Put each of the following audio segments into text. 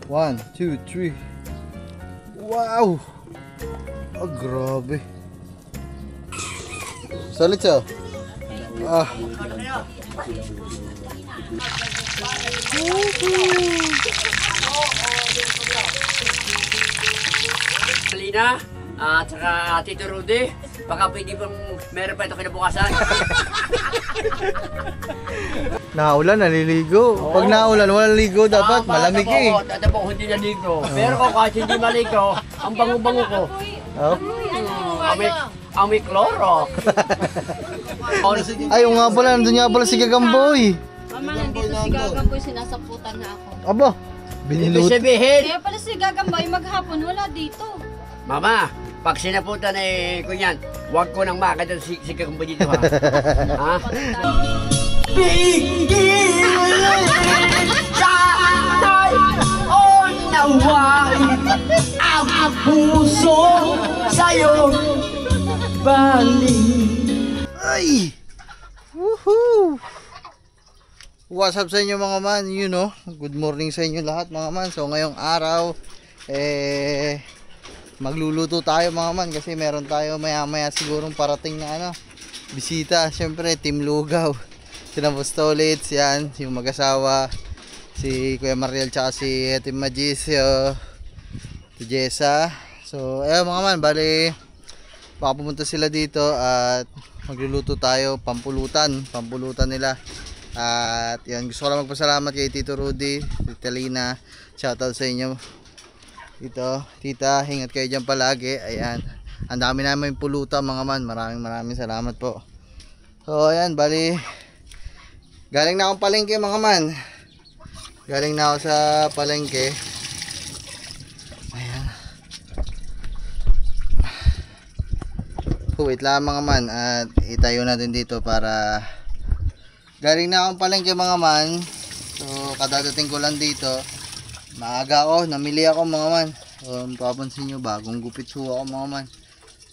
One, two, three. Wow! Oh, grabe. Solid siya. Ah. Alina, at saka Tito Rudy, baka pwede bang meron pa ito kinabukasan? Naulan, naliligo. Pag naulan, walang ligo dapat. Malamig eh. Tatapos hindi naligo. Pero kung kahit hindi maligo, ang bango-bango ko. Oh. Amoy kloro. Ay, nga pala, nandun nga pala si Gagamboy. Mama, nandito si Gagamboy, sinasaputan na ako. Aba, Ibig binilut. sabihin, Kaya pala si Gagamboy, maghapon, wala dito. Mama, pag sinaputan eh, kunyan, huwag ko nang makita si Kakumba dito ha. Ha? Pigil sana'y unaway ang puso sa'yo balik. Ay! Woohoo! What's up sa inyo mga man? You know, good morning sa inyo lahat mga man. So ngayong araw, magluluto tayo mga man kasi meron tayo maya maya sigurong parating na bisita. Siyempre, Team Lugaw. Sina Bostolits, yan, yung mag-asawa, si Kuya Mariel tsaka si Team Magisio, si Jessa. So, mga man, bali, baka pumunta sila dito at magluluto tayo, pampulutan nila. At yan, gusto ko lang magpasalamat kay Tito Rudy, Tita Lina, shoutout sa inyo. Dito, tita, ingat kayo dyan palagi. Ayan, ang dami namin pulutan mga man, maraming salamat po. So, ayan, bali, galing na akong palengke mga man. Galing na ako sa palengke. Ayan. Wait lang mga man at itayo natin dito para galing na akong palengke mga man. So kadadating ko lang dito. Maaga ako, namili ako mga man. Papansin nyo, bagong gupit ho ako mga man.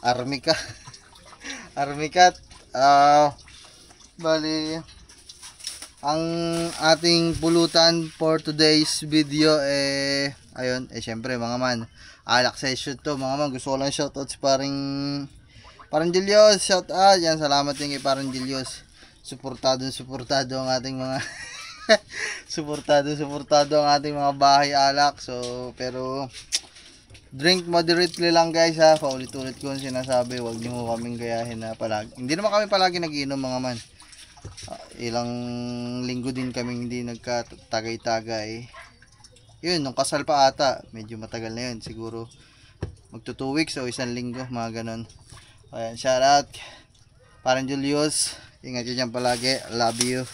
Armika. Armikat. Bali, ang ating pulutan for today's video ayun, syempre mga man, alak session to mga man. Gusto ko lang shoutout si parang Julius, shoutout yan, salamat din kay parang Julius. Suportado ang ating mga suportado ang ating mga bahay alak. So pero drink moderately lang guys ha, paulit-ulit ko yung sinasabi, huwag niyo kaming gayahin na palagi. Hindi naman kami palagi nagiinom mga man. Ilang linggo din kaming hindi nagkatagay-tagay. Yun, nung kasal pa ata, medyo matagal na yun, siguro magto 2 weeks o 1 linggo, mga ganon. Ayan, shout out parang Julius, ingat yun dyan palagi, love you.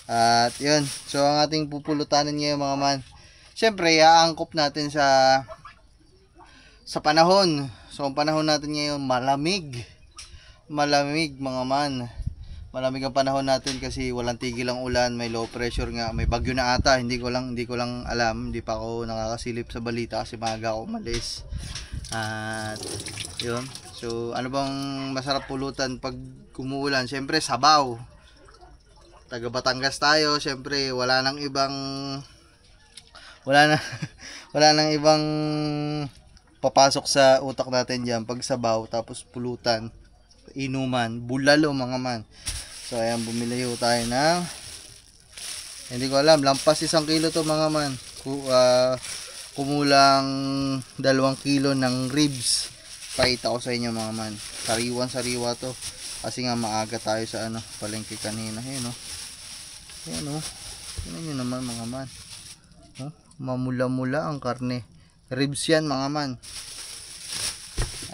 At yun, so ang ating pupulutanin ngayon mga man, syempre iaangkop natin sa panahon. So ang panahon natin ngayon malamig mga man. Malamig ang panahon natin kasi walang tigil ang ulan, may low pressure nga, may bagyo na ata, hindi ko lang alam, hindi pa ako nakakasilip sa balita kasi maaga ako umalis. At yun, so ano bang masarap pulutan pag umuulan? Syempre sabaw. Taga Batangas tayo, syempre wala nang ibang papasok sa utak natin diyan pag sabaw tapos pulutan, inuman, bulalo mga man. So ayan, bumili tayo ng, hindi ko alam, lampas 1 kilo to mga man. Kumulang 2 kilo ng ribs. Pakita ko sa inyo mga man, sariwa to kasi nga maaga tayo sa palengke kanina. Ayan ayan tingnan nyo naman mga man, mamula-mula ang karne, ribs yan mga man.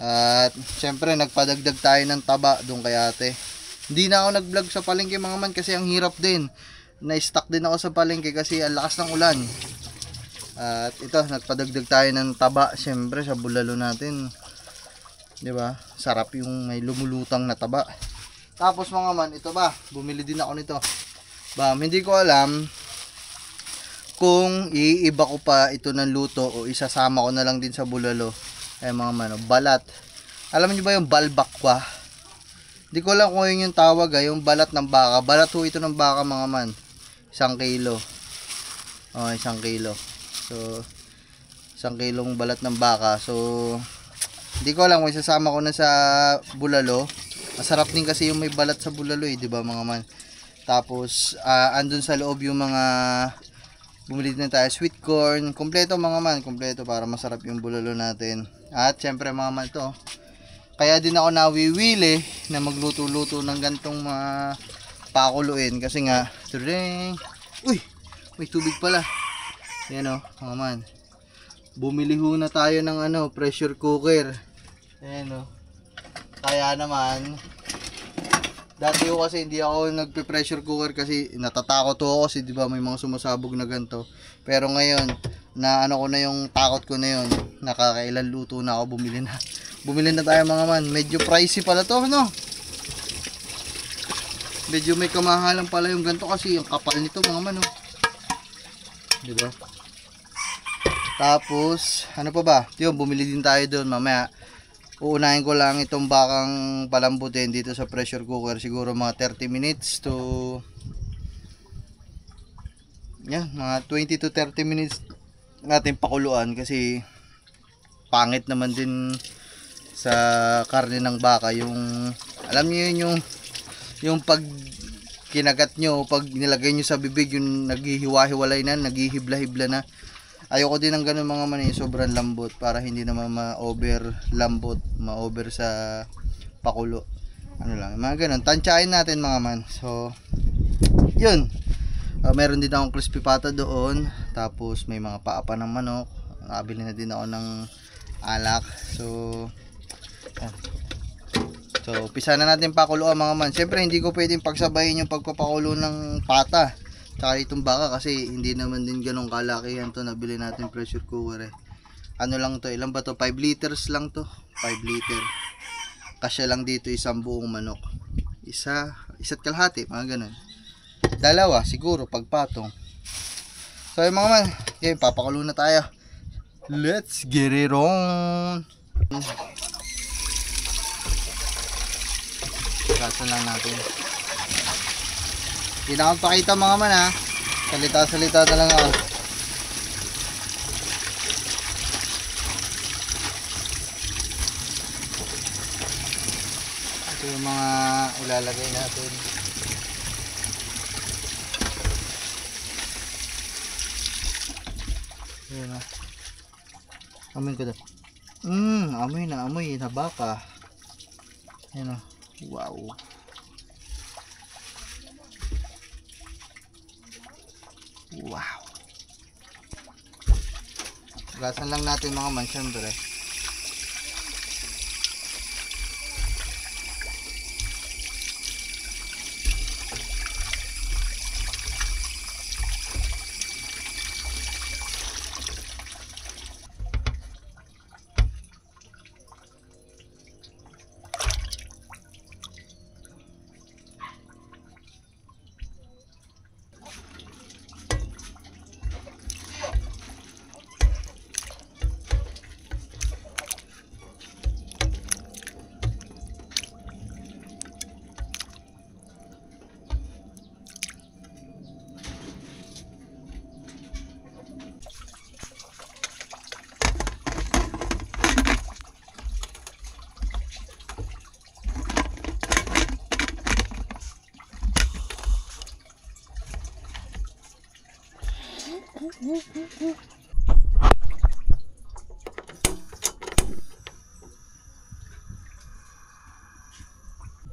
At syempre nagpadagdag tayo ng taba doon kay ate. Hindi na ako nag-vlog sa palengke mga man kasi ang hirap din. Na-stuck din ako sa palengke kasi ang lakas ng ulan. At ito, nagpadagdag tayo ng taba syempre sa bulalo natin. 'Di ba? Sarap yung may lumulutang na taba. Tapos mga man, ito ba? Bumili din ako nito. Hindi ko alam kung iiba ko pa ito ng luto o isasama ko na lang din sa bulalo. Ay mga man, balat. Alam niyo ba yung balbakwa? Hindi ko alam kung yun yung tawag yung balat ng baka. Balat ho ito ng baka mga man. 1 kilo. Oh, 1 kilo. So 1 kilong balat ng baka. So hindi ko alam kung isasama ko na sa bulalo. Masarap din kasi yung may balat sa bulalo eh, 'di ba mga man? Tapos andun sa loob yung mga bumili din tayo sweet corn, kompleto mga man, kompleto para masarap yung bulalo natin. At syempre mga man to, kaya din ako nawiwili na magluto-luto ng gantong mga pakuluin kasi nga, uy, may tubig pala. Yan o, mga man. Bumili ho na tayo ng pressure cooker. Ayan o. Kaya naman, dati ko kasi hindi ako nagpe-pressure cooker kasi natatakot ako kasi 'di ba may mga sumasabog na ganto. Pero ngayon, na ko na yung takot ko na yun. Nakakailan luto na ako, bumili na. Bumili na tayo mga man. Medyo pricey pala to, no? Medyo may kamahalan pala yung ganto kasi yung kapal nito mga man, no? 'Di ba? Tapos, ano pa ba? Yun, bumili din tayo doon mamaya. Uunahin ko lang itong bakang palambutin dito sa pressure cooker. Siguro mga 30 minutes to mga 20 to 30 minutes natin pakuluan kasi pangit naman din sa karne ng baka yung, alam niyo yun, yung pag kinagat nyo, pag nilagay nyo sa bibig, yung naghihiwa-hiwalay na, naghihibla-hibla na. Ayoko din ng ganun mga man, sobrang lambot para hindi naman ma-over lambot, ma-over sa pakulo. Ano lang, mga ganun. Tansyain natin mga man. So, yun. Meron din akong crispy pata doon. Tapos may mga paa pa ng manok. Nakabili na din ako ng alak. So, umpisa na natin pakuluan mga man. Siyempre hindi ko pwedeng pagsabayin yung pagpapakulo ng pata tsaka itong baka kasi hindi naman din ganun kalakihan to nabili natin pressure cooker eh. Ano lang to, ilan ba to? 5 liters lang to, 5 liter. Kasya lang dito isang buong manok, isa't kalahati, mga ganun. Dalawa siguro pagpatong. So yung mga man, okay, papakulo na tayo. Let's get it on. Kasan lang natin. Hindi na akong pakita mga man ha. Salita-salita na lang ako. Ito yung mga ilalagay natin. Ayan ha. Amoy ko daw. Amoy na baka. Ayan ha. Wow. Wow. Gasan lang natin mga man, syempre.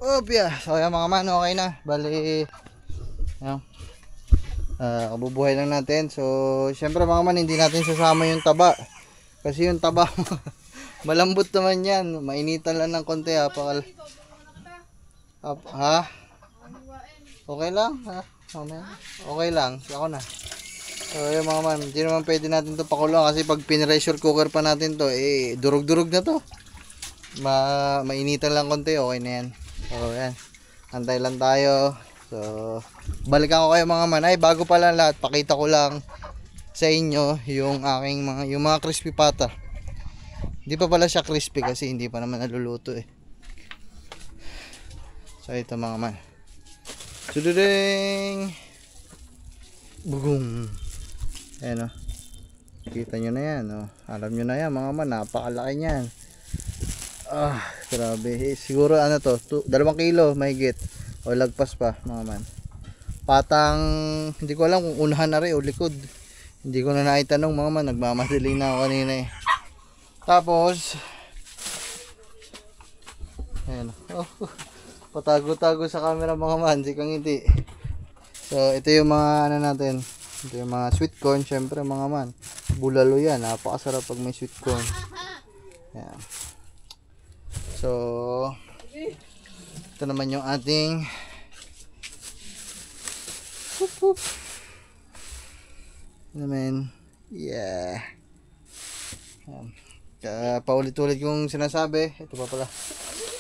Opya, so yan mga man, okay na. Bali, yan. Kabubuhay lang natin. So, syempre mga man, hindi natin sasama yung taba. Kasi yung taba, malambot naman yan. Mainitan lang ng konti ha. Ha? Okay lang? Ha? Okay lang. Ako na. So, yan mga man, hindi naman pwede natin ito pakuluan kasi pag pinressure cooker pa natin to, durug-durug na to. Mainitan lang konti, okay na yan. So, yan. Antay lang tayo. So, balikan ko kayo mga man. Ay, bago pala lahat, pakita ko lang sa inyo yung aking mga crispy pata. Hindi pa pala siya crispy kasi hindi pa naman naluluto eh. So, ito mga man. Sududing! Bugong. Ayan o. Kita nyo na yan. Oh. Alam nyo na yan mga man. Napakalaki niyan. Ah, grabe. Siguro ano to, 2 kilo mahigit. O lagpas pa mga man. Patang, hindi ko alam kung unahan na rin o likod. Hindi ko na naitanong mga man. Nagmamadali na ako kanina eh. Tapos, ayan. Oh, patago-tago sa camera mga man. Sikang hindi. So, ito yung mga ano natin. Ito yung mga sweet corn. Syempre mga man. Bulalo yan. Napakasarap pag may sweet corn. Ayan. So, ito naman yung ating naman. Yeah. Paulit-ulit kong sinasabi. Ito pa pala.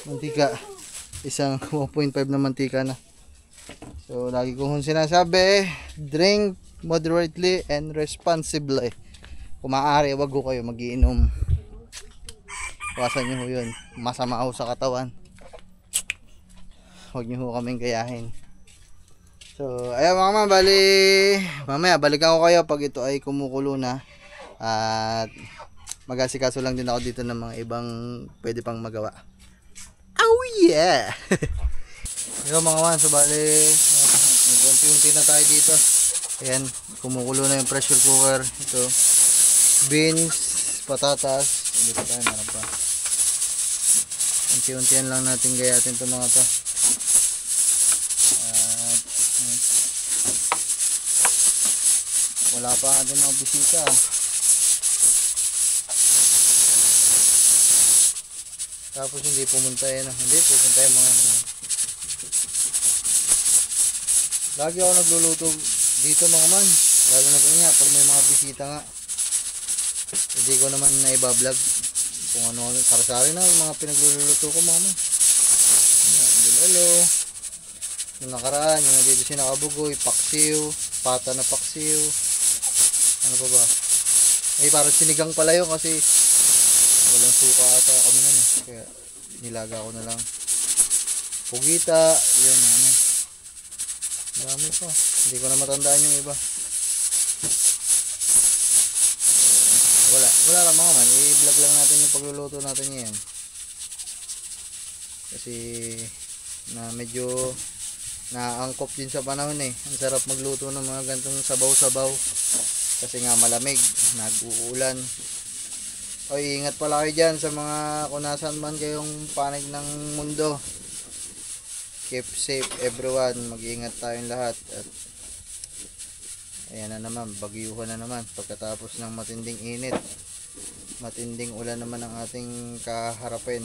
Mantika. Isang 1.5 na mantika na. So, lagi kong sinasabi, drink moderately and responsibly. Kung maaari, wag ko kayo magiinom. Iwasan nyo ho yun. Masama ho sa katawan. Huwag nyo ho kaming gayahin. So, ayun mga man, bali, mamaya balikan ko kayo pag ito ay kumukulo na. At mag-asikaso lang din ako dito ng mga ibang pwede pang magawa. Oh yeah! Ayun mga man, so bali, nag-unti-unti na tayo dito. Ayan, kumukulo na yung pressure cooker. Ito, beans, patatas. Hindi pa tayo, meron pa. Unti-untian lang natin gayatin ito mga to. At wala pa ating mga bisita. Tapos hindi pumunta yan. Hindi pupunta yung mga lagi ako nagluluto dito mga man. Lalo na po nga pag may mga bisita nga. Hindi ko naman na iba-vlog kung ano, sari-sari na yung mga pinagluluto ko mga man. Bulalo. Yung nakaraan, yung nandito si nakabugoy, paksiw, pata na paksiw. Ano pa ba? Ay parang sinigang pala yun kasi walang suka ata kami nun eh. Kaya nilaga ko na lang. Pugita, yun ano. Marami pa. Hindi ko na matandaan yung iba. Wala lang mga man, i-vlog lang natin yung pagluluto natin ngayon. Kasi na medyo naangkop din sa panahon eh. Ang sarap magluto ng mga gantong sabaw-sabaw. Kasi nga malamig, nag-uulan. O ingat pala kayo dyan sa mga kung nasaan man kayong panig ng mundo. Keep safe everyone, mag-iingat tayong lahat. At ayan na naman, bagyuhan na naman pagkatapos ng matinding init. Matinding ulan naman ang ating kaharapin.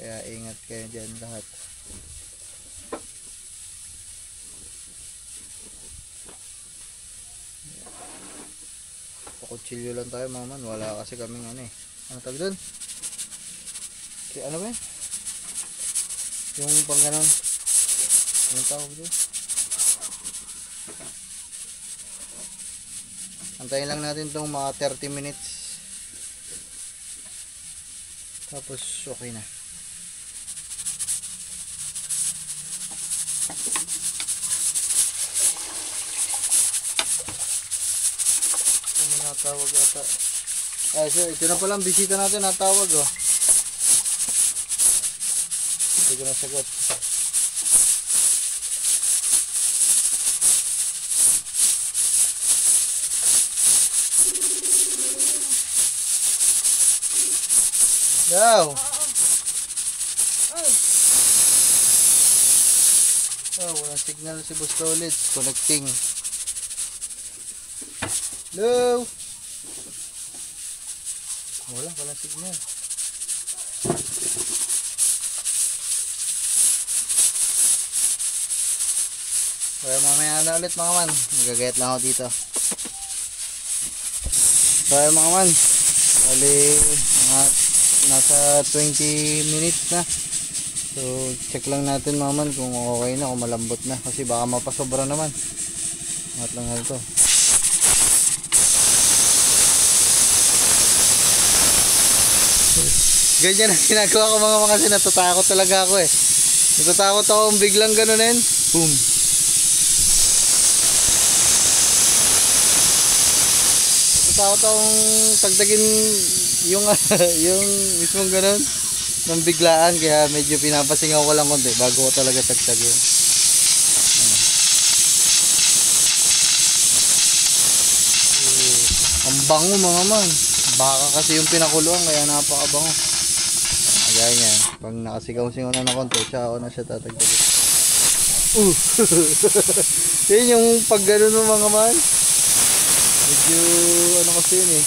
Kaya ingat kayo dyan lahat. Pakutsilyo lang tayo mga man. Wala kasi kaming ano eh. Ano tawag doon? Ano ba yun? Yung pang ganon. Anong tawag doon? Antayin lang natin itong mga 30 minutes. Tapos okay na. Ano natawag ata? Ay, so, ito na palang bisita natin natawag oh. Hindi ko na sagot. Yaw! Oh, walang signal si Boss Tolit. Connecting. Hello! Walang signal. Kaya mamaya na ulit mga man. Magagayat lang ako dito. Kaya mga man. Bali, nasa 20 minutes na. So, check lang natin mga man kung okay na, kung malambot na. Kasi baka mapasobra naman. Angat lang ito. Ganyan ang ginagawa ko mga kasi natatakot talaga ako eh. Natatakot ako kung biglang ganunin. Boom. Takot akong tagtagin yung yung mismong ganun ng biglaan, kaya medyo pinapasingaw ko lang konti bago ko talaga tagtagin. Ang bango mga man. Baka kasi yung pinakuluan kaya napakabango. Ayan yan. Pag nakasigaw-singaw na ng konti, tsaka ako na siya tatagtagin. Yan yung pag gano'n ng mga man. Medyo ano kasi yun eh.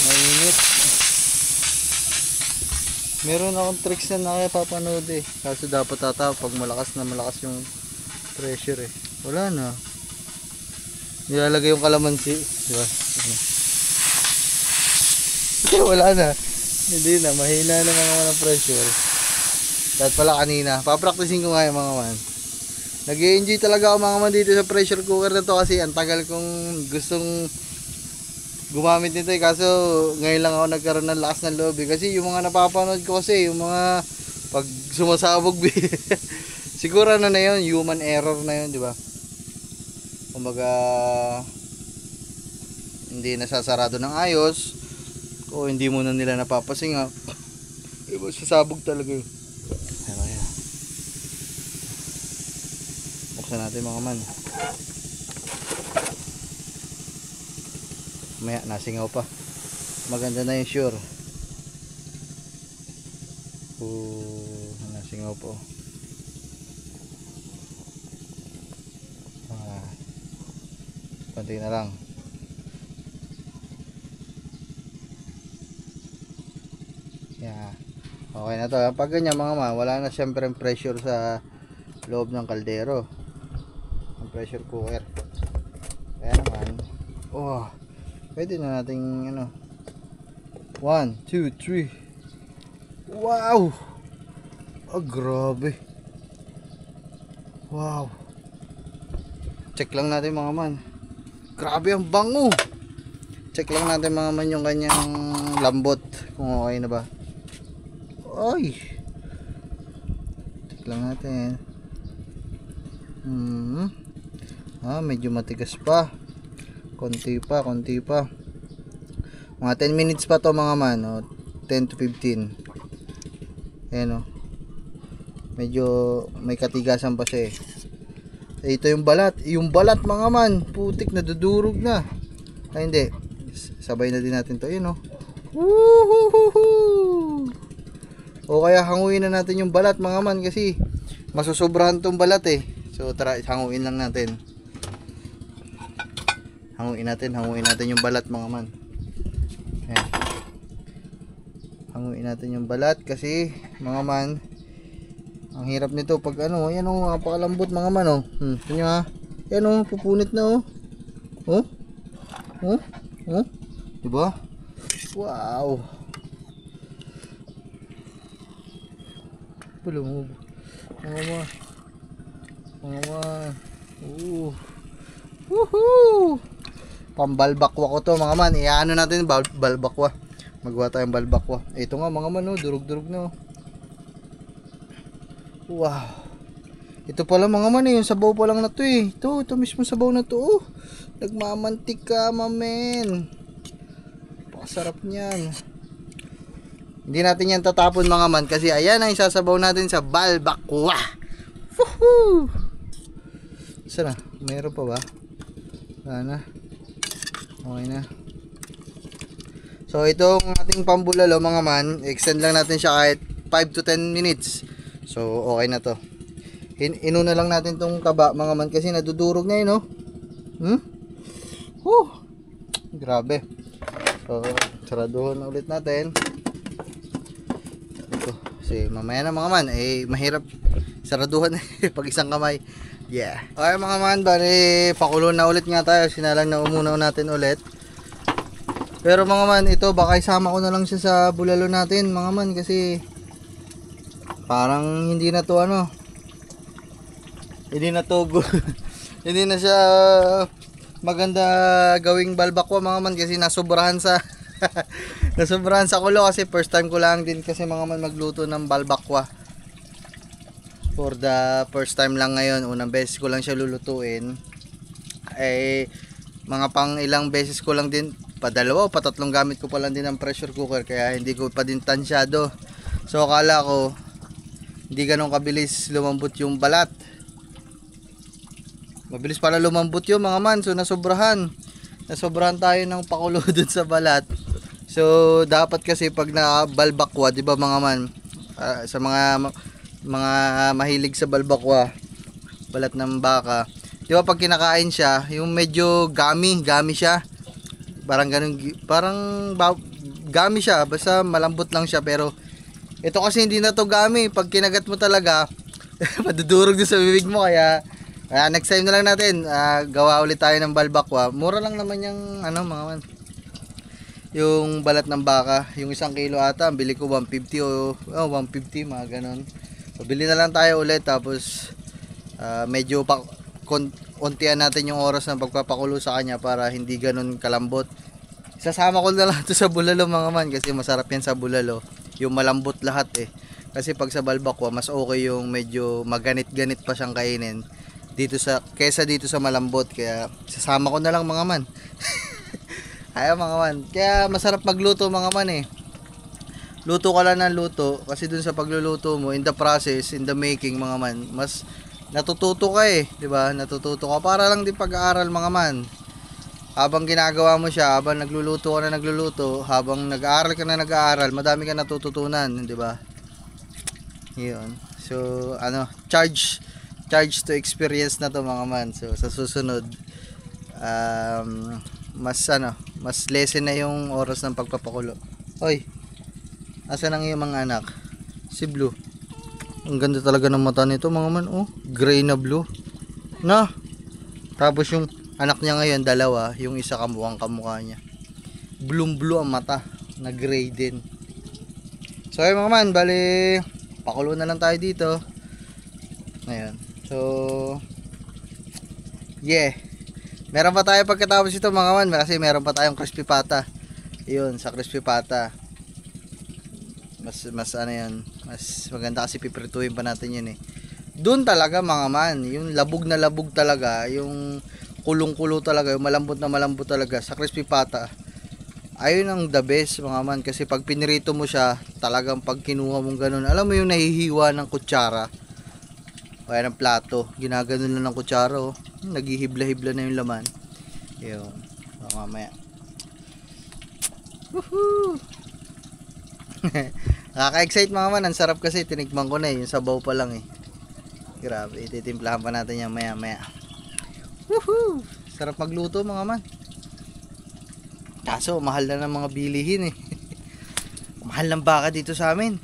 Mainit. Meron akong tricks na nakapapanood eh. Kaso dapat tataw pag malakas na malakas yung pressure eh. Wala na. Nilalagay yung kalamansi. Diba? Wala na. Hindi na. Mahina na mga ng pressure. Dahil pala kanina. Papracticing ko nga yung mga man. Nag-i-enjoy talaga ako mga man dito sa pressure cooker na to kasi ang tagal kong gustong gumamit nito eh. Kaso ngayon lang ako nagkaroon ng lakas ng loob eh. Kasi yung mga napapanood ko kasi yung mga pag sumasabog siguro ano na yun, human error na yun, di ba? Kumbaga hindi nasasarado ng ayos o hindi mo na nila napapasingaw. Sasabog talaga yun. Ayan. Buksan natin mga man. Maya nasingaw pa. Maganda na yung sure. Nasingaw po. Konti na lang. Yeah. Okay na to. Pag ganyan mga man, wala na syempre yung pressure sa loob ng kaldero. Ang pressure cooker. Kaya naman, pwede na nating ano. 1, 2, 3. Wow! Oh, grabe. Wow. Check lang natin mga man. Grabe ang bango. Check lang natin mga man yung kanyang lambot. Kung okay na ba. Ay. Check lang natin. Medyo matigas pa. Konti pa. Mga 10 minutes pa to mga man. 10 to 15. Ayan o. Medyo may katigasan pa siya eh. Ito yung balat. Yung balat mga man. Putik, nadudurog na. Ay hindi. Sabay na din natin to. Yun o. O kaya hanguin na natin yung balat mga man. Kasi masusobrahan tong balat eh. So tara, hanguin lang natin. Hanguin natin yung balat mga man. Ayan. Hanguin natin yung balat. Kasi mga man, ang hirap nito pag ano, ayan o, napakalambot mga man o. Ito nyo ha. Ayan o, pupunit na o. Diba? Wow. Pulong. Mga man. Woohoo. Pambalbakwa ko to mga man. Iyaano natin balbakwa. Magawa tayong balbakwa. Ito nga mga man o, durug-durug na o. Wow. Ito pala mga man yung sabaw pa lang na to eh. Ito mismo sabaw na to. Nagmamantika mamen. Pakasarap niyan. Hindi natin yan tatapon mga man kasi ayan ang isasabaw natin sa balbakwa. Woohoo! Sana, meron pa ba? Sana. Okay na. So itong ating pambulalo mga man, extend lang natin siya kahit 5 to 10 minutes. So okay na to. Inuna lang natin tong taba mga man kasi nadudurog na yun Grabe. So saraduhan na ulit natin. Ito. Kasi mamaya na mga man mahirap saraduhan pag isang kamay. Yeah. Okay mga man, bali pakulo na ulit nga tayo. Sinalang na umunaw natin ulit. Pero mga man, ito baka isama ko na lang siya sa bulalo natin mga man kasi parang hindi na to hindi na to hindi na siya maganda gawing balbakwa mga man kasi nasobrahan sa kulo kasi first time ko lang din kasi mga man magluto ng balbakwa. For the first time lang ngayon, unang beses ko lang siya lulutuin. Mga pang ilang beses ko lang din, padalawa o patatlong gamit ko pa lang din ang pressure cooker, kaya hindi ko pa din tansyado. So akala ko hindi ganun kabilis lumambot yung balat. Mabilis pala lumambot yun mga man. So nasobrahan tayo ng pakulo dun sa balat. So dapat kasi pag nabalbakwa, di ba mga man, sa mga mahilig sa balbakwa, balat ng baka, di ba pag kinakain siya, yung medyo gami siya. Parang ganun, gami siya, basta malambot lang siya. Pero ito kasi hindi na to gami. Pag kinagat mo talaga, madudurog din sa bibig mo. Kaya next time na lang natin, gawa ulit tayo ng balbakwa. Mura lang naman yung mga man, yung balat ng baka. Yung 1 kilo ata, ang bili ko 150 o 150, mga ganun. So bili na lang tayo ulit, tapos medyo untian natin yung oras ng pagpapakulo sa kanya para hindi ganun kalambot. Sasama ko na lang ito sa bulalo mga man, kasi masarap yan sa bulalo, yung malambot lahat kasi pag sa balbakwa mas okay yung medyo maganit-ganit pa siyang kainin kesa dito sa malambot. Kaya sasama ko na lang mga man. Ayaw mga man, kaya masarap magluto mga man. Luto ka lang ng luto, kasi dun sa pagluluto mo, in the process, in the making mga man, mas natututo ka di ba? Natututo ka para lang din pag-aaral mga man. Habang ginagawa mo siya, habang nagluluto ka na nagluluto, habang nag-aaral ka na nag-aaral, madami ka natututunan, di ba? 'Yun. So, charge to experience na to mga man. So, sa susunod, mas lesson na yung oras ng pagpapakulo. Hoy, asan ang iyong mga anak? Si Blue. Ang ganda talaga ng mata nito mga man. Gray na blue. Tapos yung anak niya ngayon, dalawa. Yung isa kamukha niya. Blue ang mata. Na gray din. So ay mga man, bali pakulo na lang tayo dito. Ngayon. So yeah. Meron pa tayo pagkatapos ito mga man, kasi meron pa tayong crispy pata. Yun, sa crispy pata, mas maganda kasi piprituhin pa natin yun Doon talaga mga man, yung labog na labog talaga, yung kulong-kulo talaga, yung malambot na malambot talaga sa crispy pata. Ayun ang the best mga man, kasi pag pinirito mo siya, talagang pag kinuha mong ganun, alam mo yung nahihiwa ng kutsara o ng plato, ginaganon lang ng kutsara, naghihibla-hibla na yung laman. Yun, mamaya. Woohoo! Nakaka-excite mga man, ang sarap kasi, tinikman ko na yung sabaw pa lang Grabe, ititimplahan pa natin yan maya. Woohoo! Sarap magluto mga man. Kaso mahal na ng mga bilihin Mahal ng baka dito sa amin.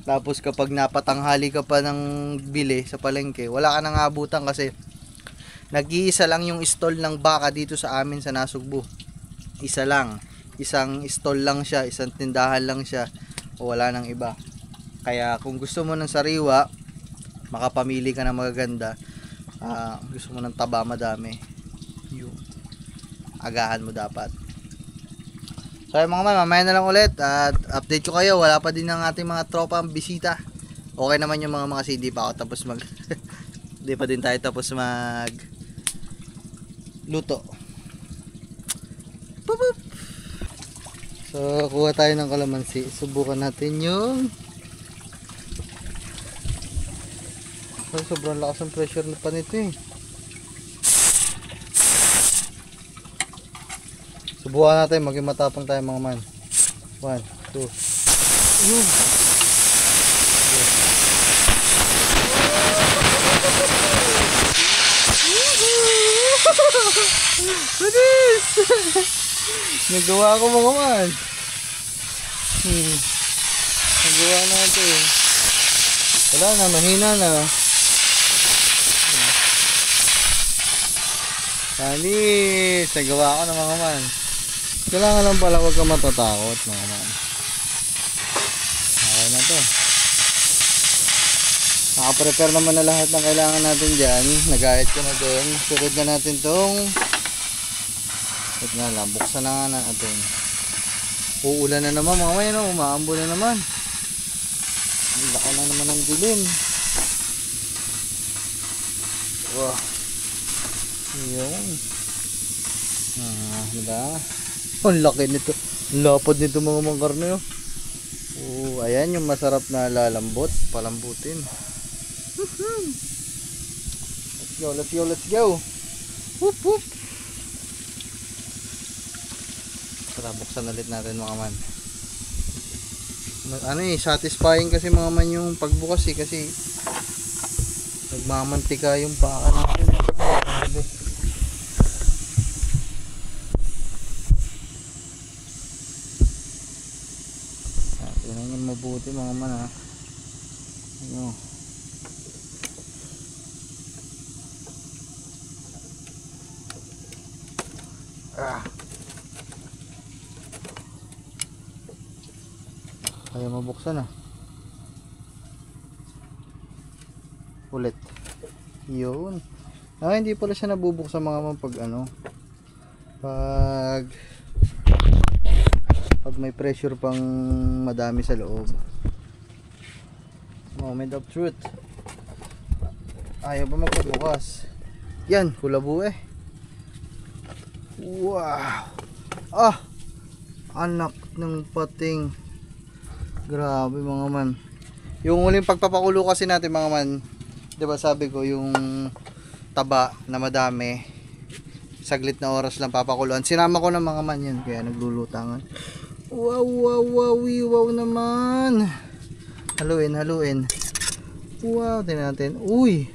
Tapos kapag napatanghali ka pa ng bili sa palengke, wala ka nang abutan, kasi nag-iisa lang yung stall ng baka dito sa amin sa Nasugbu. Isa lang. Isang stall lang siya, isang tindahan lang siya, o wala nang iba. Kaya kung gusto mo ng sariwa, makapamili ka ng magaganda, gusto mo ng taba madami, yun, agahan mo dapat. So mga man, mamaya na lang ulit at update ko kayo. Wala pa din ng ating mga tropang bisita. Okay naman yung mga kasi hindi pa ako tapos hindi pa din tayo tapos mag luto. Boop. So kuha tayo ng kalamansi. Subukan natin yung sobrang lakas ng pressure na pa nito Subukan natin, maging matapang tayo mga man. 1, 2. Yun. Bilis! Nagawa ko mga man. Nagawa natin. Wala na, mahina na. Bilis! Nagawa ko na mga man. Kailangan lang pala huwag ka matatakot mga man. Okay na to. Nakaprepare naman na lahat ng kailangan natin dyan. Nagayat ko na doon. Sunod na natin tong buksan na nga natin. Uulan na naman mga man. Umaambo na naman. Ang laki na naman ng dilim. Wow. Yun. Diba? Ang laki nito. Ang lapad nito mga mangkarne. Ayan yung masarap na lalambot. Palambutin. Let's go, let's go, let's go. Whoop, whoop. Tara, buksan ulit natin mga man. Satisfying kasi mga man yung pagbukas kasi nagmamantika yung baka natin. Tingnan yung mabuti mga man ha. Ano? Kaya mabuksan ulit. Yun. Hindi pala siya nabubuksan mga man pag pag may pressure pang madami sa loob. Moment of truth. Ayaw ba magpabukas? Yan, kulabu eh. Wow. Anak ng pating. Grabe mga man. Yung huling pagpapakulo kasi natin mga man, 'di ba sabi ko yung taba na madami, saglit na oras lang papakuluan. Sinama ko ng mga man yan kaya naglulutangan. Wow naman. Haluin. Wow, tingnan natin. Uy.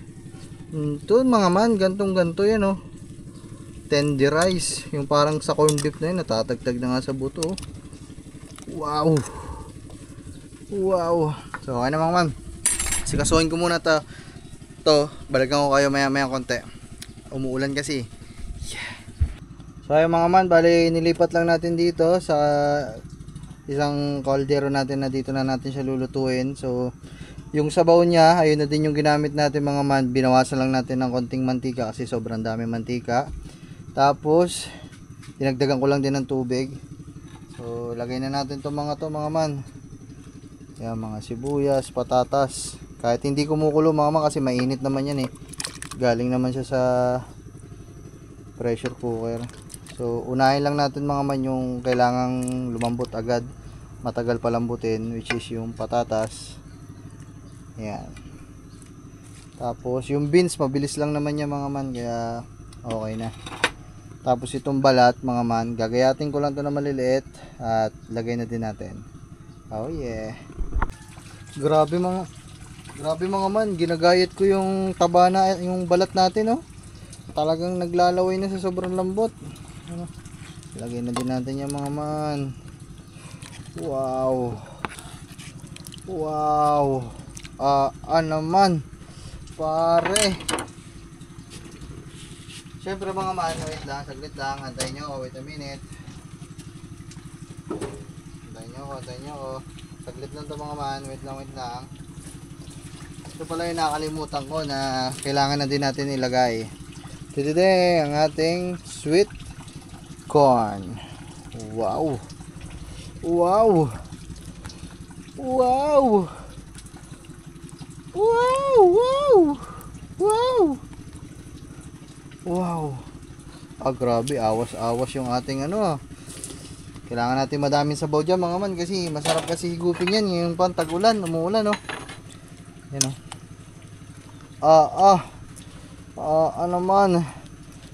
Ito mga man, gantong-ganto yan Tenderize. Yung parang sa corn beef na yun, natatagtag na nga sa buto. Wow. So okay na mga man. Sikasuhin ko muna to. Balikan ko kayo maya konti. Umuulan kasi. So ayun mga man, bali nilipat lang natin dito sa isang kaldero natin na dito na natin siya lulutuin. So yung sabaw niya, ayun na din yung ginamit natin mga man. Binawasan lang natin ng konting mantika kasi sobrang dami mantika. Tapos dinagdagan ko lang din ng tubig. So lagay na natin to mga man. Yan, mga sibuyas, patatas. Kahit hindi kumukulo mga man kasi mainit naman yan Galing naman siya sa pressure cooker. So unahin lang natin mga man yung kailangang lumambot agad, matagal palambutin, which is yung patatas. Yan. Tapos yung beans mabilis lang naman yan mga man, kaya okay na. Tapos itong balat mga man, gagayatin ko lang to na maliliit at lagay na din natin. Oh yeah. Grabe mga man, ginagayat ko yung taba na yung balat natin Talagang naglalaway na sa sobrang lambot. Lagay na din natin yung mga man. Wow. Naman pare. Siyempre mga man, wait lang, saglit lang. Antayin nyo ako, wait a minute. Antayin nyo ako. Saglit lang to mga man, wait lang. Ito pala yung nakalimutan ko na kailangan na din natin ilagay. Today ang ating sweet corn. Wow. Grabe, awas yung ating Kailangan natin madaming sabaw dyan mga man kasi masarap kasi higupin yan yung pantag-ulan, umuulan Yan naman.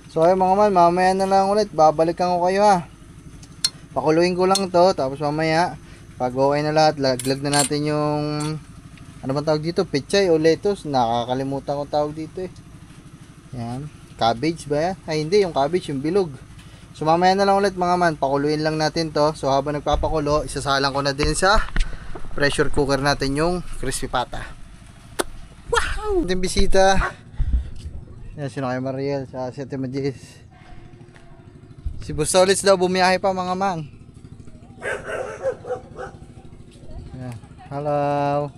So ayun mga man, mamaya na lang ulit babalikan ko kayo pakuluin ko lang to, tapos mamaya pag okay na lahat, laglag na natin yung ano bang tawag dito, pechay o lettuce, nakakalimutan ko tawag dito yan, cabbage ba yan? Ay hindi, yung cabbage, yung bilog. So mamaya na lang ulit mga man, pakuluin lang natin to. So habang nagpapakulo, isasalang ko na din sa pressure cooker natin yung crispy pata. Wow! Yung bisita. Yan, sino kayo Mariel sa Sete Magis. Si Busolits daw bumiyahe pa mga man. Yan. Hello.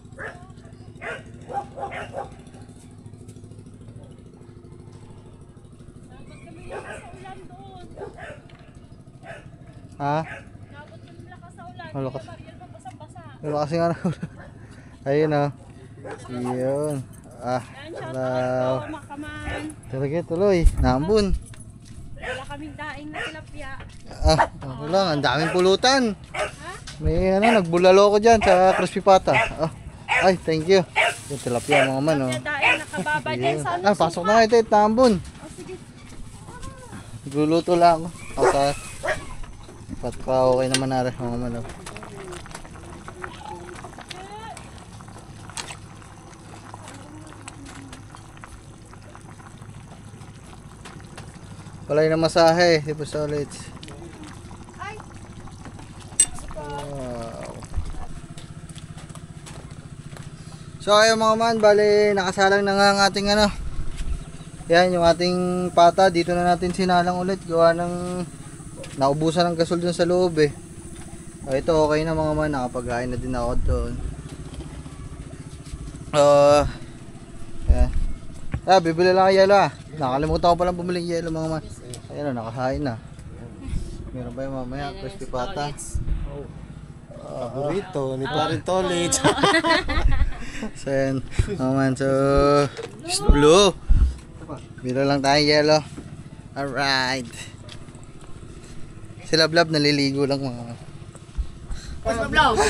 Nabot kami lakas sa ulan. Malakas. Pero kasi nga Ayun o. Yun. Hello. Makaman. Talaga tuloy. Nambun. Wala kaming daing na tilapia. Ako lang. Ang daming pulutan. May nagbulalo ko dyan sa crispy pata. Ay, thank you. Yung tilapia mga man, oh. Daing nakababa dyan sa Pasok na ito, tambon. sige. Nagluluto lang ako. Patka okay naman na rin mga man, oh. Palay na masahe, di ba solid? Wow. So ayun mga man, bali nakasalang na nga ang ating yan yung ating pata. Dito na natin sinalang ulit, gawa ng naubusan ng gasol dun sa loob eh. Ito okay na mga man, nakapaghain na din ako doon. Yan. Bibili lang ang yelo. Nakalimutan ko palang bumili yelo mga man. Ayun na, nakahain na. Meron ba yung mamaya? Crispy pata. Paborito ni Parin Tolit. So yan, mga man. So, blue. Biro lang tayong yelo. Alright. Si Lablab naliligo lang mga man.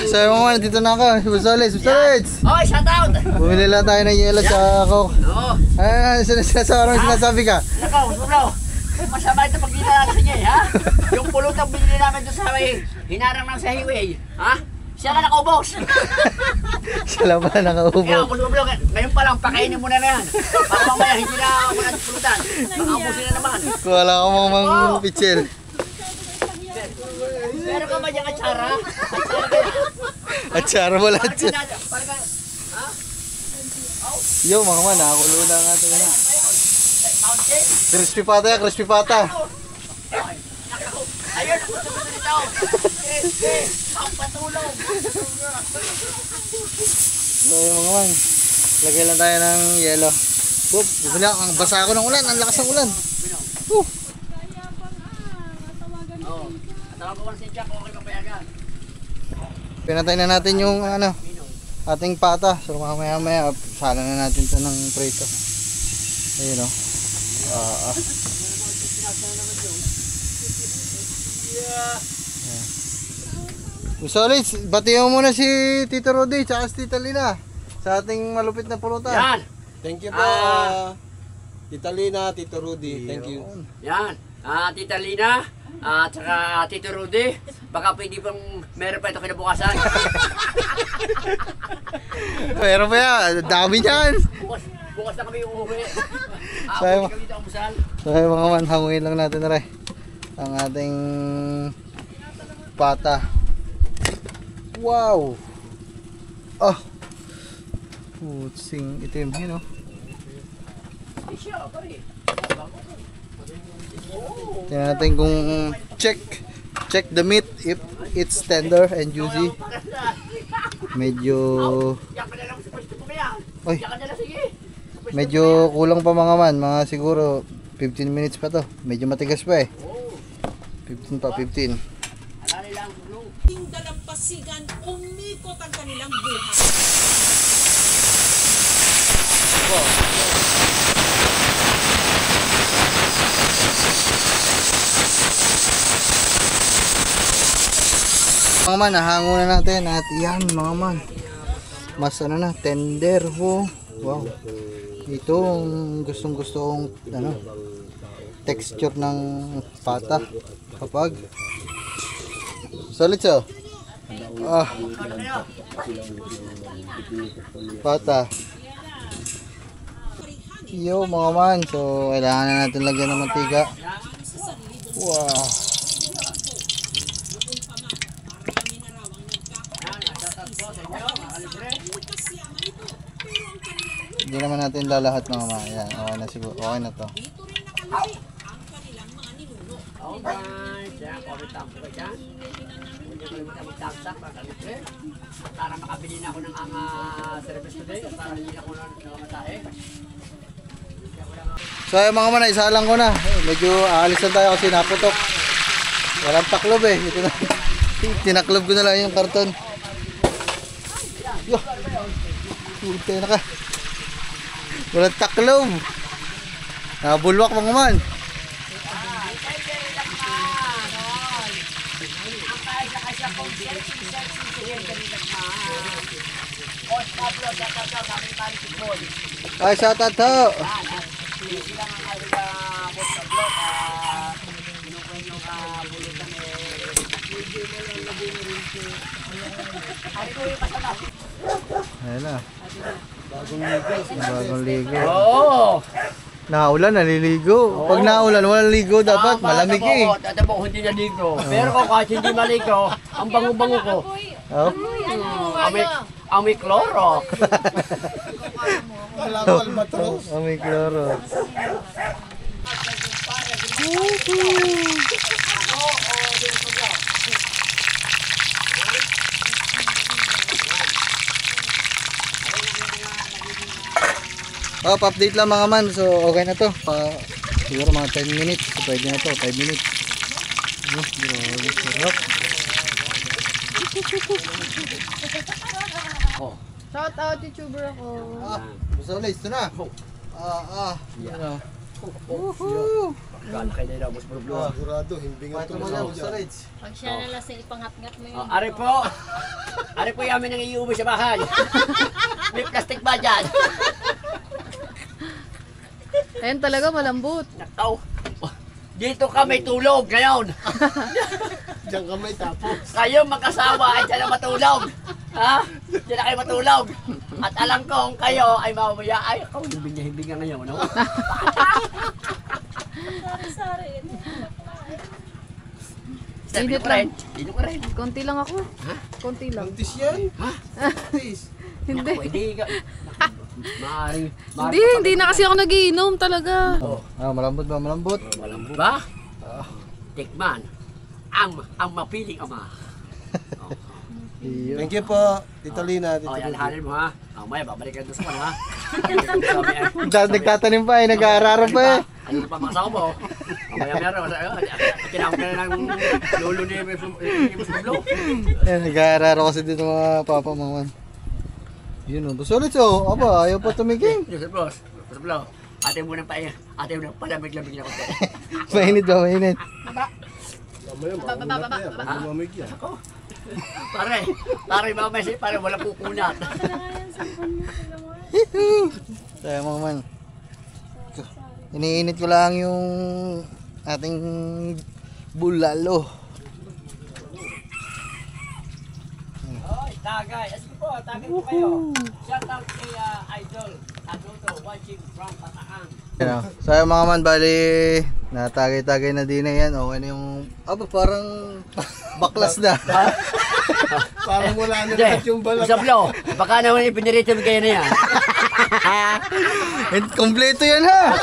So mga man, dito na ako. Susulit. Oh, shout out! Bumili lang tayo ng yelo sa Coke. Oo. Sinasabi ka. Nakaw, Sublaw. Masama ito pag dinalasin niya ha? Yung pulutang binili namin doon sa hinarang ng sa highway. Ha? Siya na nakaubos. Siya lang pala Kaya nakaupo. ako Sublaw, ngayon pa lang, pakainin mo na yan. Para mamaya, hindi na ako na pulutan. Makabusin na naman. Wala ka mga pitcher. Pero ka ba dyan atsara? At Chara wala Parang dyan. ha? Yo mga man, nakakulo na ang ating Fountain? crispy pata yan, crispy pata. Ayun, ang gusto ko nito. Ang patulog. So yung mga man, lagay lang tayo ng yelo. Oop, bumili ako. Ang basa ako ng ulan, ang lakas ng ulan. Oo. Tawag ko si Jack, okay papayagan. Pinatay na natin yung ating pata. So mamaya sala na natin ito ng prito. Ayun o. Solid, batiyo muna si Tito Rudy tsaka si Tita Lina sa ating malupit na pulutan. Yan. Thank you po. Tita Lina, Tito Rudy. Thank you. Yan. Tita Lina, at saka Tito Rudy, baka pwede pang meron pa ito kinabukasan. Pero pa yan, dami niyan. Bukas na kami uuwi. Sayo. Kami dito ang musal. So ay mga man, hangungin lang natin na rin ang ating pata. Wow! Putsing itim, yun o. Tingnan natin kung check the meat if it's tender and juicy. Medyo medyo kulang pa mga man, mga siguro 15 minutes pa to. Medyo matigas pa eh. 15 pa, 15. Ting dalampasigan, umikot ang kanilang buhay. Mga man, nahango na natin at yan mga man. Mas tender ho. Wow. Ito ang gustong gusto kong texture ng pata kapag solid so. Pata. Yo mga man, so kailangan na natin lagyan ng mantika. Wow. Hindi naman natin lalahat mga man. Yan, okay na siguro. Okay na to. Para makabili na ako ng service today para hindi na ako namatahe. So ayun mga man, isalang ko na. Medyo aalis lang tayo kasi naputok. Walang taklob eh. Ito na. Tinaklob ko na lang yung karton. Yo. Puta na ka. Walang taklob. Nabulwak mga man. Ay, sa tato. Ayan na. Bagong ligo. Oo. Naulan, naliligo. Pag naulan, walang ligo dapat. Malamig eh. Tatabo ko hindi naligo. Pero kung kahit hindi maligo, ang bango-bango ko. Oh. Amoy kloro. Wala ko albatros. Amoy kloro. Oh, update lang mga man. So, okay na to. Siguro mga 10 minutes. So, pwede na to. 5 minutes. Oh, grabe. Sarap. Shout out, YouTuber ako. Basta ulit. Ito na. Ano? Woohoo! Kalaki na yung bus-bro. Sigurado, himbingan Pato mo tumasaw na, Basta dyan. ulit. Pag siya nalasing, ipangat-ngat mo yun. Ari po. Ari po yamin nang iuwi sa bahay. May plastic ba dyan? Ayun talaga, malambot. Nakaw. Dito kami tulog ngayon. Diyan ka may tapos. Kayo mag-asawa ay dyan na matulog. Ha? Dyan na kayo matulog. At alam kong kayo ay mamaya ay ako himbing nga ngayon. No? Sari-sari. Sabi ko rin. Dito ko rin. Konti lang ako. Konti lang. Antis yan. Antis. Hindi. Naku, hindi ka. Maaaring. Hindi na kasi ako nagiinom talaga. Malambot ba? Malambot? Walang ba? Tikman. Ang mapiling ama. Iyo. Thank you po, Tita Lina, Tita O, yan, Rudy. halin mo ha. Mamaya, babalik ka doon sa mga ha. Nagtatanim pa eh. Nag-aararo pa eh. Ano pa mga mo? Mamaya meron. Tinawag ka na ng lolo ni Mas Pablo. Yan, nag-aararo kasi dito mga papa mga man. Yun o. Basta ulit o. Aba, ayaw pa tumiging. Yes, boss. Mas Pablo. Ate mo nang pahinga. Ate mo nang palamig-lamig na konti. Mainit ba? Mainit. Mamaya, maunat na yan. Pag lumamig yan. Pare mamaya siya, pare wala pupunat. Kaya mga man. Iniinit ko lang yung ating bulalo. Hoy, tagay. Sige po, tagay po kayo. Shout out kay Idol. Adoto, watching from Bataan. Ano, so yung mga man, bali, natagay-tagay na din na yan. Okay na yung, parang baklas na. Parang wala na Hindi, lahat yung balat. Mas Pablo, baka naman ipinirito mo kayo na yan. And kompleto yan ha.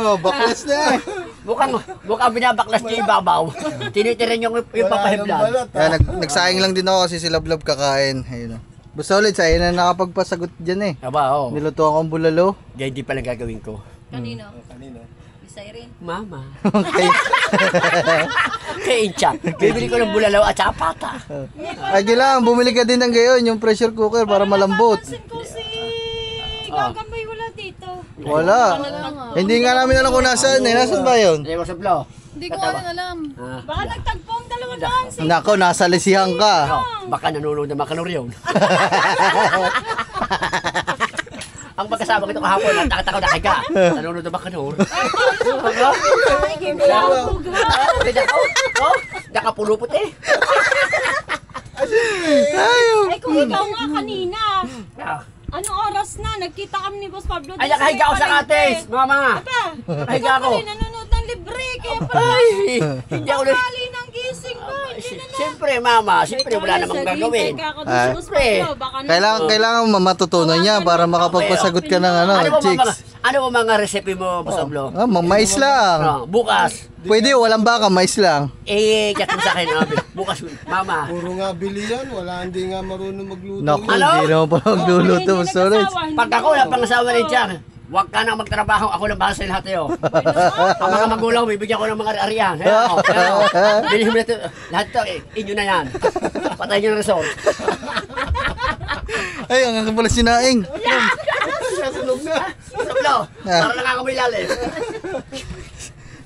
Oh, baklas na. Mukhang binabaklas niya yung babaw. Tinitirin yung Wala nang papahiblan. balat. Kaya nagsayang lang din ako kasi si Lablab kakain. Ayun o. Basta ulit, sa'yo na nakapagpasagot dyan eh. Aba, oo. Niluto akong bulalo. Kaya hindi pala gagawin ko. Kanino? Kanina. Isairin. Mama. Okay. Kaya Incha, bibili ko ng bulalaw at saka pata. Ay, lang, bumili ka din ng gayon, yung pressure cooker para malambot. Ko si Gagambay wala dito. Wala. Hindi nga namin alam kung nasaan eh. Nasaan ba yun? Hindi mo sa Pablo. Hindi ko alam. Baka nagtagpo ang dalawa doon. Nako, nasa lisihan ka. Baka nanonood ng Makanor yun. Ang magkasama ko ito kahapon, nakita ko nakahiga. Nanonood ng Makanor. Nakapulupot eh. Ay, kung ikaw nga kanina. Anong oras na? Nagkita kami ni Boss Pablo. Ay, nakahiga ako sa kates, mama. Nakahiga ako. Nanonood ng libre. Kaya pala. Ay, hindi ako na... Mali ng gising ba? Siyempre, mama. Siyempre, wala namang gagawin. Kailangan matutunan niya para makapagpasagot ka ng chicks. Ano ba mga recipe mo, Boss Pablo? Mais lang. Bukas. Pwede, walang baka, mais lang. Chat mo sa akin. Bukas, mama. Puro nga bili yan. Wala, hindi nga marunong magluto. Naku, Ano? hindi naman pa magluluto. Basta ulit. Pag ako wala pang asawa rin dyan, huwag ka nang magtrabaho, ako lang bahala sa lahat yun. Ang mga magulang, bibigyan ko ng mga ariyan. Bilhin mo na ito. Lahat ito, inyo na yan. Patay nyo ng resort. Ay, ang nga pala sinaing. Sunog na. Sablo, para lang ako may lalim.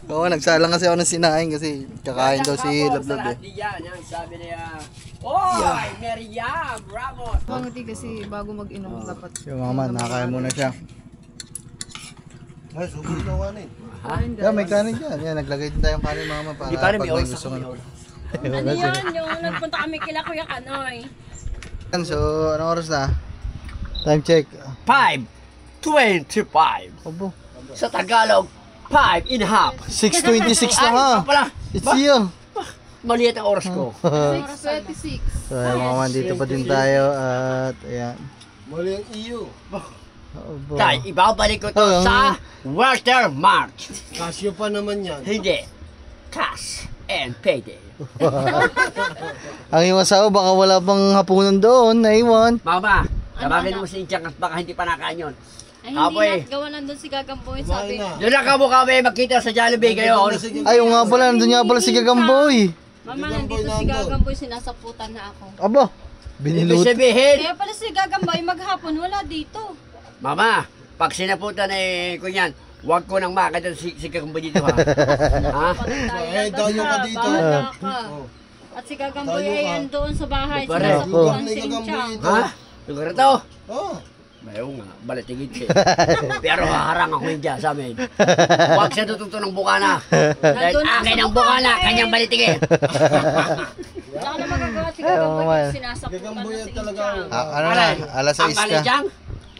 Oo, nagsalang kasi ako ng sinaing kasi kakain daw si Lablab eh. Yan, sabi niya. Oy, Meriam, Ramos. Pangati kasi bago mag-inom dapat. Yung mga man, nakakain muna siya. Ay, sugod na kanin. Yeah, may kanin dyan. Yan, naglagay din tayong kanin mga man para Hindi pa rin, pag may may oras gusto ako. nga. Ano yun? Yung nagpunta kami kila Kuya Kanoy. So, anong oras na? Time check. 5:25. Obo. Sa Tagalog, 5:30. 6:26 na nga. Ay, pala. It's here. Maliit ang oras ko. 6:26. So, ayun, mga man, dito pa din tayo at ayan. Mali ang iyo. Obo. Tay, ibabalik ko to Oh. sa watermark. Kasyo pa naman yan. Hindi. Cash and payday. Ang iyong asawa, baka wala pang hapunan doon, naiwan. Mama, tawagin mo si Inchang at baka hindi pa nakain yun. Ay, Apoy. hindi na. Gawa nandun si Gagamboy. Sabi, na. Doon na kamo kami magkita sa Jollibee kayo. Ay, yung nga pala, nandun nga pala si Gagamboy. Mama, nandito si Gagamboy. Sinasaputan na ako. Aba, Ibig binilut. sabihin, Kaya pala si Gagamboy maghapon. Wala dito. Mama, pag sinaputan kunyan, huwag ko nang makita si Kagambo dito ha. Ha? Eh, dayo ka dito. Bahala ka. Oh. At si Gagamboy Tayo ay ka. andoon sa bahay. Pare. Sinasaputan May si Gagamboy Inchang. ito. Ha? Lugar to? Oh. Bayo nga, balatigid siya. Pero haharang ako yun dyan sa amin. Huwag siya tututo ng bukana. Dahil Nandun akin sa ang bukana, bahay. kanyang balitigid. Wala ka na magagawa si Gagamboy. man. Kasi sinasaputan Gagamboy na yan si talaga. Inchang. Ano na, alas 6 Ang na. kalidyang,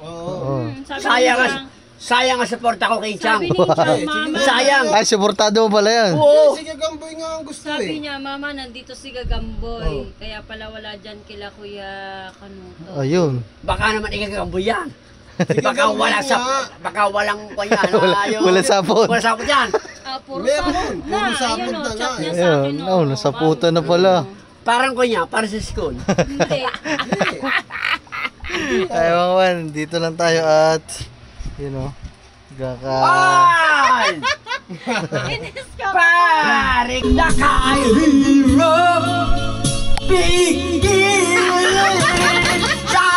Oo. Oh. Sabi sayang ni ang, Inchang. sayang ang suporta ko kay Chang. Sabi ni Inchang, mama. Sayang. Ay, suportado mo pala yan. Oo. Sige, Gamboy nga ang gusto Sabi eh. niya, mama, nandito si Gagamboy. Kaya pala wala dyan kila Kuya Kanuto. Ayun. Baka naman ikagambo yan. Baka wala sa, baka walang kanya. Wala sapot. Wala sapot yan. Puro Meron. sapot na. Puro sapot Ayun o, na chat nga. niya sa akin. Ayun, oh, nasaputan na pala. Parang kanya, para sa school. Hindi. Ay, mga man, dito lang tayo at, you know, Ay! Inis ka ba? Paring na kahirap Pigilin sa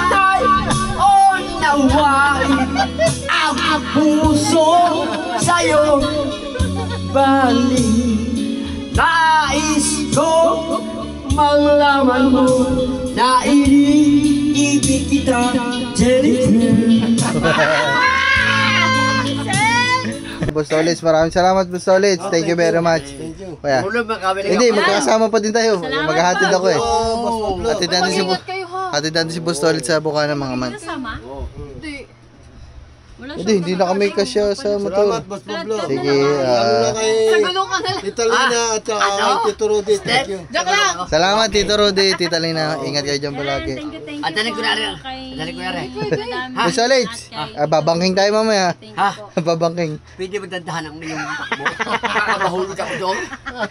atin o nawain ang puso sa'yo balik. Nais ko malaman mo na iniibig kita, Jennifer. Boss Tolits, maraming salamat Boss Tolits. Thank you very much. Thank you. Kuya. Ulo magkabili Hindi, magkakasama pa din tayo. Salamat Maghahatid po. ako eh. Hatid natin si Ingat kayo ha. Hatid natin si Boss Tolits sa Bukana mga man. Kasama? Hindi. Wala Hindi na kami kasya sa Salamat, motor. Boss Pablo. Sige, Lalo na kay Sa gulo ka na lang. Tita Lina at saka kay Tito Rudy. Thank you. Joke lang. salamat Tito Rudy, Tita Lina. Ingat kayo dyan palagi. Thank you At dali ko na rin. Dali ko na rin. Boss Tolits, babangking tayo mamaya. Ha? Babangking. Pwede mo dandahan ang iyong takbo. Kakabahulog ako doon.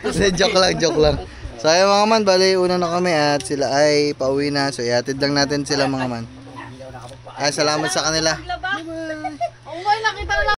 Hindi, joke lang, joke lang. So ayun mga man, bali una na kami at sila ay pauwi na. So ihatid lang natin sila mga man. Ay, salamat sa kanila.